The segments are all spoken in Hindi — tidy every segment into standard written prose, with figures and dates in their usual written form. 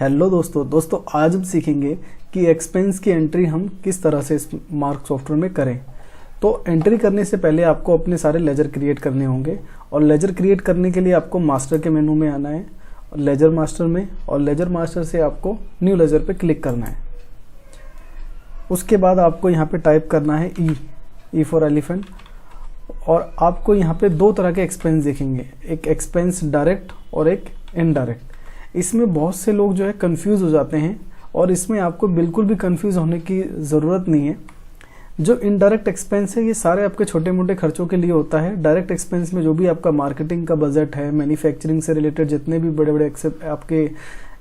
हेलो दोस्तों आज हम सीखेंगे कि एक्सपेंस की एंट्री हम किस तरह से स्मार्ट सॉफ्टवेयर में करें। तो एंट्री करने से पहले आपको अपने सारे लेजर क्रिएट करने होंगे और लेजर क्रिएट करने के लिए आपको मास्टर के मेनू में आना है, लेजर मास्टर में, और लेजर मास्टर से आपको न्यू लेजर पे क्लिक करना है। उसके बाद आपको यहाँ पे टाइप करना है ई फॉर एलिफेंट, और आपको यहाँ पे दो तरह के एक्सपेंस दिखेंगे, एक एक्सपेंस डायरेक्ट और एक इनडायरेक्ट। इसमें बहुत से लोग जो है कंफ्यूज हो जाते हैं और इसमें आपको बिल्कुल भी कंफ्यूज होने की ज़रूरत नहीं है। जो इनडायरेक्ट एक्सपेंस है ये सारे आपके छोटे मोटे खर्चों के लिए होता है। डायरेक्ट एक्सपेंस में जो भी आपका मार्केटिंग का बजट है, मैन्युफैक्चरिंग से रिलेटेड जितने भी बड़े बड़े आपके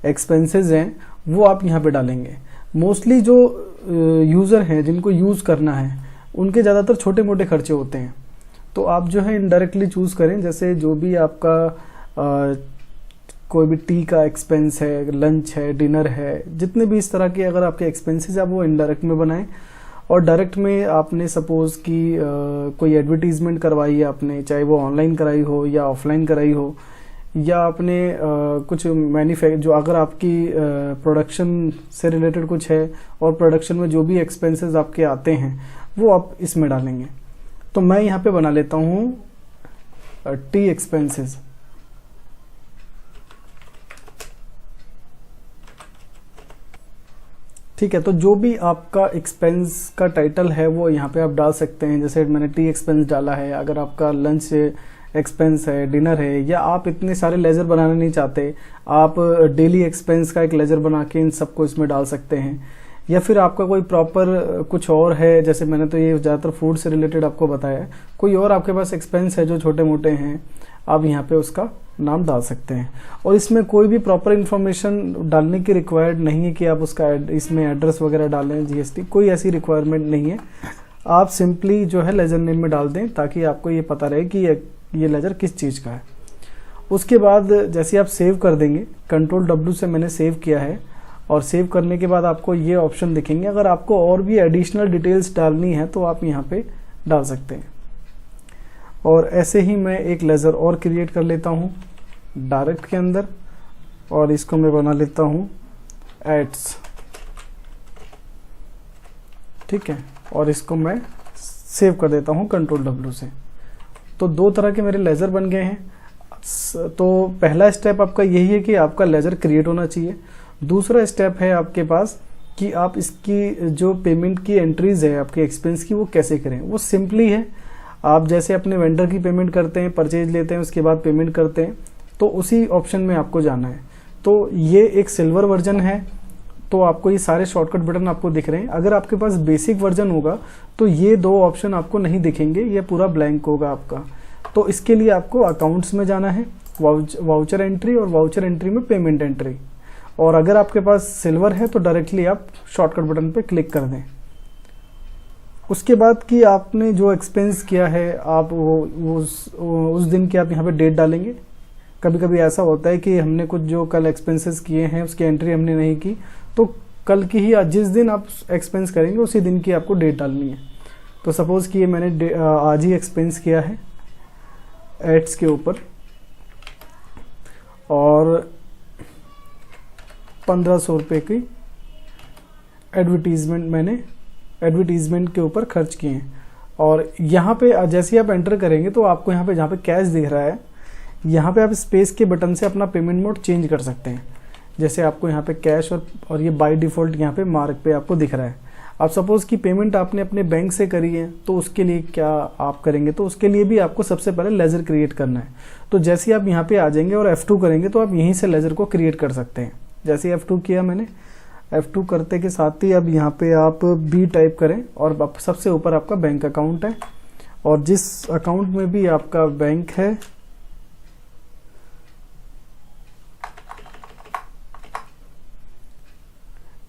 एक्सपेंसेस हैं वो आप यहाँ पे डालेंगे। मोस्टली जो यूज़र हैं जिनको यूज़ करना है उनके ज़्यादातर छोटे मोटे खर्चे होते हैं, तो आप जो है इनडायरेक्टली चूज़ करें। जैसे जो भी आपका कोई भी टी का एक्सपेंस है, लंच है, डिनर है, जितने भी इस तरह के अगर आपके एक्सपेंसेस आप वो इनडायरेक्ट में बनाएं। और डायरेक्ट में आपने सपोज़ कि कोई एडवर्टीजमेंट करवाई है आपने, चाहे वो ऑनलाइन कराई हो या ऑफलाइन कराई हो, या आपने कुछ जो अगर आपकी प्रोडक्शन से रिलेटेड कुछ है और प्रोडक्शन में जो भी एक्सपेंसेस आपके आते हैं वो आप इसमें डालेंगे। तो मैं यहाँ पे बना लेता हूँ टी एक्सपेंसेस। ठीक है, तो जो भी आपका एक्सपेंस का टाइटल है वो यहाँ पे आप डाल सकते हैं। जैसे मैंने टी एक्सपेंस डाला है, अगर आपका लंच एक्सपेंस है, डिनर है, या आप इतने सारे लेजर बनाना नहीं चाहते, आप डेली एक्सपेंस का एक लेजर बना के इन सबको इसमें डाल सकते हैं। या फिर आपका कोई प्रॉपर कुछ और है, जैसे मैंने तो ये ज़्यादातर फूड से रिलेटेड आपको बताया, कोई और आपके पास एक्सपेंस है जो छोटे मोटे हैं, आप यहाँ पे उसका नाम डाल सकते हैं। और इसमें कोई भी प्रॉपर इन्फॉर्मेशन डालने की रिक्वायर्ड नहीं है कि आप उसका इसमें एड्रेस वगैरह डालें, जीएसटी, कोई ऐसी रिक्वायरमेंट नहीं है। आप सिंपली जो है लेजर नेम में डाल दें ताकि आपको ये पता रहे कि ये लेजर किस चीज़ का है। उसके बाद जैसे आप सेव कर देंगे, कंट्रोल W से मैंने सेव किया है, और सेव करने के बाद आपको ये ऑप्शन दिखेंगे। अगर आपको और भी एडिशनल डिटेल्स डालनी है तो आप यहाँ पे डाल सकते हैं। और ऐसे ही मैं एक लेजर और क्रिएट कर लेता हूँ डायरेक्ट के अंदर, और इसको मैं बना लेता हूँ एड्स। ठीक है, और इसको मैं सेव कर देता हूँ कंट्रोल W से। तो दो तरह के मेरे लेजर बन गए हैं। तो पहला स्टेप आपका यही है कि आपका लेजर क्रिएट होना चाहिए। दूसरा स्टेप है आपके पास कि आप इसकी जो पेमेंट की एंट्रीज है आपके एक्सपेंस की वो कैसे करें। वो सिंपली है, आप जैसे अपने वेंडर की पेमेंट करते हैं, परचेज लेते हैं, उसके बाद पेमेंट करते हैं, तो उसी ऑप्शन में आपको जाना है। तो ये एक सिल्वर वर्जन है, तो आपको ये सारे शॉर्टकट बटन आपको दिख रहे हैं। अगर आपके पास बेसिक वर्जन होगा तो ये दो ऑप्शन आपको नहीं दिखेंगे, ये पूरा ब्लैंक होगा आपका। तो इसके लिए आपको अकाउंट्स में जाना है, वाउचर एंट्री, और वाउचर एंट्री में पेमेंट एंट्री। और अगर आपके पास सिल्वर है तो डायरेक्टली आप शॉर्टकट बटन पे क्लिक कर दें। उसके बाद कि आपने जो एक्सपेंस किया है आप वो उस दिन की आप यहाँ पे डेट डालेंगे। कभी कभी ऐसा होता है कि हमने कुछ जो कल एक्सपेंसेस किए हैं उसकी एंट्री हमने नहीं की, तो कल की ही जिस दिन आप एक्सपेंस करेंगे उसी दिन की आपको डेट डालनी है। तो सपोज़ कि ये मैंने आज ही एक्सपेंस किया है एड्स के ऊपर, और 1500 रुपये की एडवर्टीजमेंट के ऊपर खर्च किए हैं। और यहाँ पे जैसे ही आप एंटर करेंगे तो आपको यहाँ पे जहाँ पे कैश दिख रहा है, यहाँ पे आप स्पेस के बटन से अपना पेमेंट मोड चेंज कर सकते हैं। जैसे आपको यहाँ पे कैश और ये बाय डिफ़ॉल्ट यहाँ पे मार्क पे आपको दिख रहा है। आप सपोज़ कि पेमेंट आपने अपने बैंक से करी है तो उसके लिए क्या आप करेंगे, तो उसके लिए भी आपको सबसे पहले लेजर क्रिएट करना है। तो जैसे आप यहाँ पे आ जाएंगे और F2 करेंगे तो आप यहीं से लेजर को क्रिएट कर सकते हैं। जैसे F2 किया मैंने, F2 करते के साथ ही अब यहाँ पे आप B टाइप करें, और सबसे ऊपर आपका बैंक अकाउंट है, और जिस अकाउंट में भी आपका बैंक है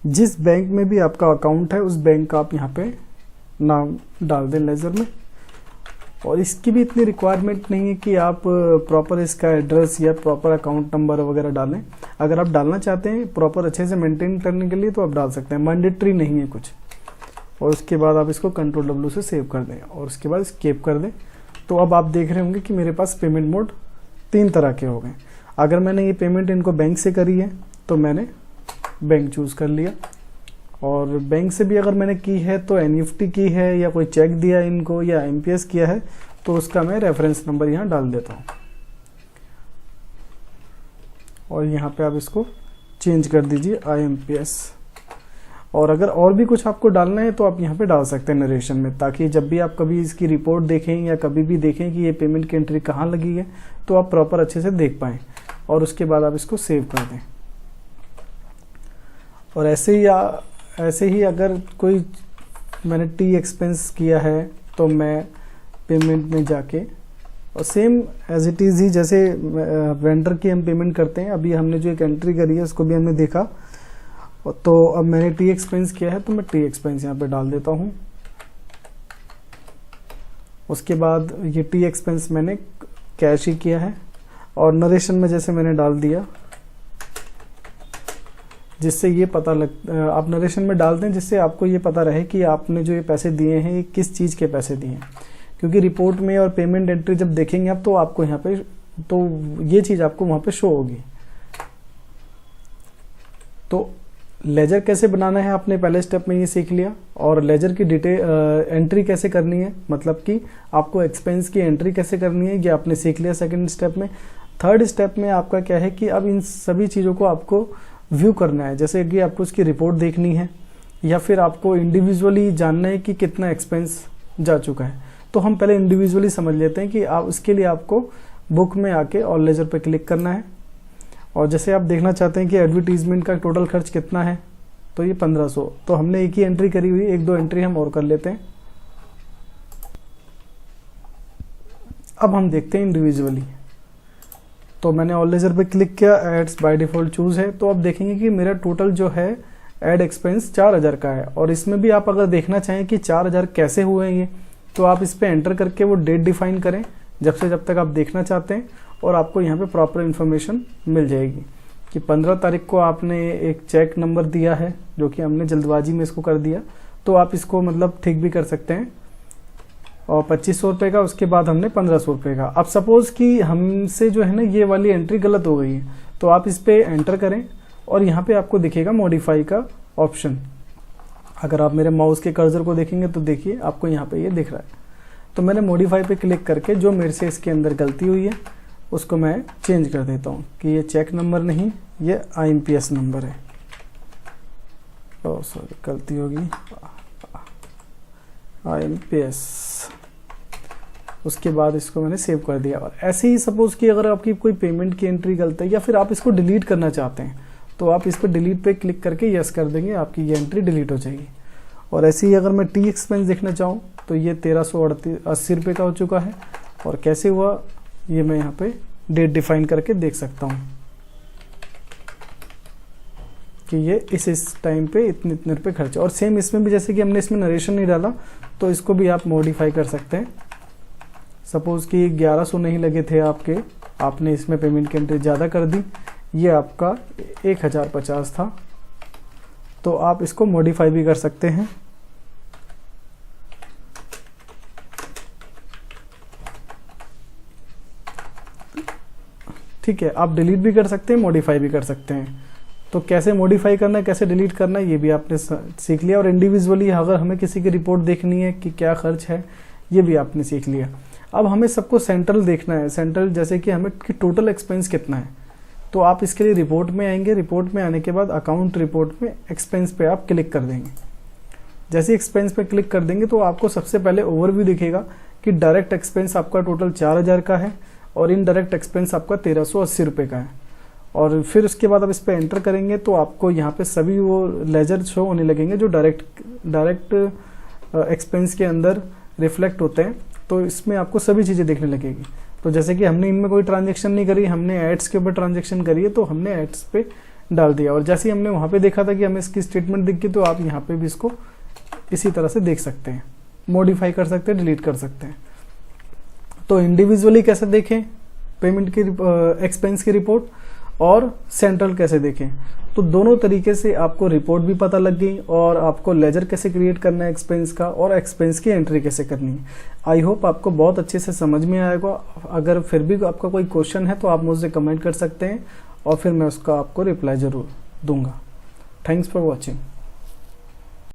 जिस बैंक में भी आपका अकाउंट है उस बैंक का आप यहाँ पे नाम डाल दें लेजर में। और इसकी भी इतनी रिक्वायरमेंट नहीं है कि आप प्रॉपर इसका एड्रेस या प्रॉपर अकाउंट नंबर वगैरह डालें। अगर आप डालना चाहते हैं प्रॉपर अच्छे से मेंटेन करने के लिए तो आप डाल सकते हैं, मैंडेटरी नहीं है कुछ। और उसके बाद आप इसको कंट्रोल W से सेव कर दें और उसके बाद स्केप कर दें। तो अब आप देख रहे होंगे कि मेरे पास पेमेंट मोड 3 तरह के हो गए। अगर मैंने ये पेमेंट इनको बैंक से करी है तो मैंने बैंक चूज़ कर लिया। और बैंक से भी अगर मैंने की है तो एनईएफटी की है या कोई चेक दिया इनको या एमपीएस किया है तो उसका मैं रेफरेंस नंबर यहाँ डाल देता हूँ। और यहाँ पे आप इसको चेंज कर दीजिए IMPS। और अगर और भी कुछ आपको डालना है तो आप यहाँ पे डाल सकते हैं नरेशन में, ताकि जब भी आप कभी इसकी रिपोर्ट देखें या कभी भी देखें कि ये पेमेंट की एंट्री कहाँ लगी है तो आप प्रॉपर अच्छे से देख पाएँ और उसके बाद आप इसको सेव कर दें। और ऐसे ही अगर कोई मैंने टी एक्सपेंस किया है तो मैं पेमेंट में जाके और सेम एज इट इज़ ही जैसे वेंडर की हम पेमेंट करते हैं, अभी हमने जो एक एंट्री करी है उसको भी हमने देखा। तो अब मैंने टी एक्सपेंस किया है तो मैं टी एक्सपेंस यहाँ पे डाल देता हूँ। उसके बाद ये टी एक्सपेंस मैंने कैश ही किया है और नरेशन में जैसे मैंने डाल दिया, जिससे ये पता आप नरेशन में डाल दें जिससे आपको ये पता रहे कि आपने जो ये पैसे दिए हैं ये किस चीज़ के पैसे दिए हैं। क्योंकि रिपोर्ट में और पेमेंट एंट्री जब देखेंगे आप तो आपको यहाँ पे तो ये चीज़ आपको वहाँ पे शो होगी। तो लेजर कैसे बनाना है आपने पहले स्टेप में ये सीख लिया। और लेजर की एंट्री कैसे करनी है, मतलब कि आपको एक्सपेंस की एंट्री कैसे करनी है, ये आपने सीख लिया सेकंड स्टेप में। थर्ड स्टेप में आपका क्या है कि अब इन सभी चीज़ों को आपको व्यू करना है, जैसे कि आपको उसकी रिपोर्ट देखनी है या फिर आपको इंडिविजुअली जानना है कि कितना एक्सपेंस जा चुका है। तो हम पहले इंडिविजुअली समझ लेते हैं कि आप उसके लिए आपको बुक में आके और लेजर पे क्लिक करना है। और जैसे आप देखना चाहते हैं कि एडवर्टीजमेंट का टोटल खर्च कितना है तो ये 1500, तो हमने एक ही एंट्री करी हुई, एक दो एंट्री हम और कर लेते हैं। अब हम देखते हैं इंडिविजुअली। तो मैंने ऑल लेजर पे क्लिक किया, एड्स बाय डिफॉल्ट चूज है। तो अब देखेंगे कि मेरा टोटल जो है एड एक्सपेंस 4000 का है। और इसमें भी आप अगर देखना चाहें कि 4000 कैसे हुए हैं ये, तो आप इस पे एंटर करके वो डेट डिफाइन करें जब से जब तक आप देखना चाहते हैं और आपको यहाँ पे प्रॉपर इन्फॉर्मेशन मिल जाएगी कि 15 तारीख को आपने एक चेक नंबर दिया है जो कि हमने जल्दबाजी में इसको कर दिया, तो आप इसको मतलब ठीक भी कर सकते हैं। और 2500 रुपये का, उसके बाद हमने 1500 रुपये का। अब सपोज कि हमसे जो है ना ये वाली एंट्री गलत हो गई है तो आप इस पे एंटर करें और यहाँ पे आपको दिखेगा मॉडिफाई का ऑप्शन। अगर आप मेरे माउस के कर्सर को देखेंगे तो देखिए आपको यहाँ पे ये दिख रहा है। तो मैंने मॉडिफाई पे क्लिक करके जो मेरे से इसके अंदर गलती हुई है उसको मैं चेंज कर देता हूँ कि ये चेक नंबर नहीं, ये IMPS नंबर है। ओह सॉरी, गलती होगी, IMPS। उसके बाद इसको मैंने सेव कर दिया। और ऐसे ही सपोज कि अगर आपकी कोई पेमेंट की एंट्री गलत है या फिर आप इसको डिलीट करना चाहते हैं तो आप इस पर डिलीट पे क्लिक करके यस कर देंगे, आपकी ये एंट्री डिलीट हो जाएगी। और ऐसे ही अगर मैं टी एक्सपेंस देखना चाहूँ तो ये 1380 रुपये का हो चुका है। और कैसे हुआ ये मैं यहाँ पे डेट डिफाइन करके देख सकता हूँ कि ये इस टाइम पे इतने रुपये खर्च। और सेम इसमें भी जैसे कि हमने इसमें नरेशन नहीं डाला तो इसको भी आप मॉडिफाई कर सकते हैं। सपोज कि 1100 नहीं लगे थे आपके, आपने इसमें पेमेंट की एंट्री ज़्यादा कर दी, ये आपका 1050 था, तो आप इसको मॉडिफाई भी कर सकते हैं। ठीक है, आप डिलीट भी कर सकते हैं, मॉडिफाई भी कर सकते हैं। तो कैसे मॉडिफाई करना है, कैसे डिलीट करना है, ये भी आपने सीख लिया। और इंडिविजुअली अगर हमें किसी की रिपोर्ट देखनी है कि क्या खर्च है, ये भी आपने सीख लिया। अब हमें सबको सेंट्रल देखना है, सेंट्रल जैसे कि हमें कि टोटल एक्सपेंस कितना है। तो आप इसके लिए रिपोर्ट में आएंगे, रिपोर्ट में आने के बाद अकाउंट रिपोर्ट में एक्सपेंस पे आप क्लिक कर देंगे। जैसे एक्सपेंस पे क्लिक कर देंगे तो आपको सबसे पहले ओवरव्यू दिखेगा कि डायरेक्ट एक्सपेंस आपका टोटल 4000 का है और इनडायरेक्ट एक्सपेंस आपका 1380 रुपये का है। और फिर उसके बाद आप इस पर एंटर करेंगे तो आपको यहाँ पे सभी वो लेजर शो होने लगेंगे जो डायरेक्ट एक्सपेंस के अंदर रिफ्लेक्ट होते हैं। तो इसमें आपको सभी चीज़ें देखने लगेगी। तो जैसे कि हमने इनमें कोई ट्रांजेक्शन नहीं करी, हमने एड्स के ऊपर ट्रांजेक्शन करी है तो हमने एड्स पे डाल दिया। और जैसे ही हमने वहाँ पे देखा था कि हमें इसकी स्टेटमेंट दिख गई तो आप यहाँ पे भी इसको इसी तरह से देख सकते हैं, मॉडिफाई कर सकते हैं, डिलीट कर सकते हैं। तो इंडिविजुअली कैसे देखें पेमेंट की एक्सपेंस की रिपोर्ट और सेंट्रल कैसे देखें, तो दोनों तरीके से आपको रिपोर्ट भी पता लग गई और आपको लेजर कैसे क्रिएट करना है एक्सपेंस का और एक्सपेंस की एंट्री कैसे करनी है। आई होप आपको बहुत अच्छे से समझ में आएगा। अगर फिर भी आपका कोई क्वेश्चन है तो आप मुझसे कमेंट कर सकते हैं और फिर मैं उसका आपको रिप्लाई ज़रूर दूंगा। Thanks for watching.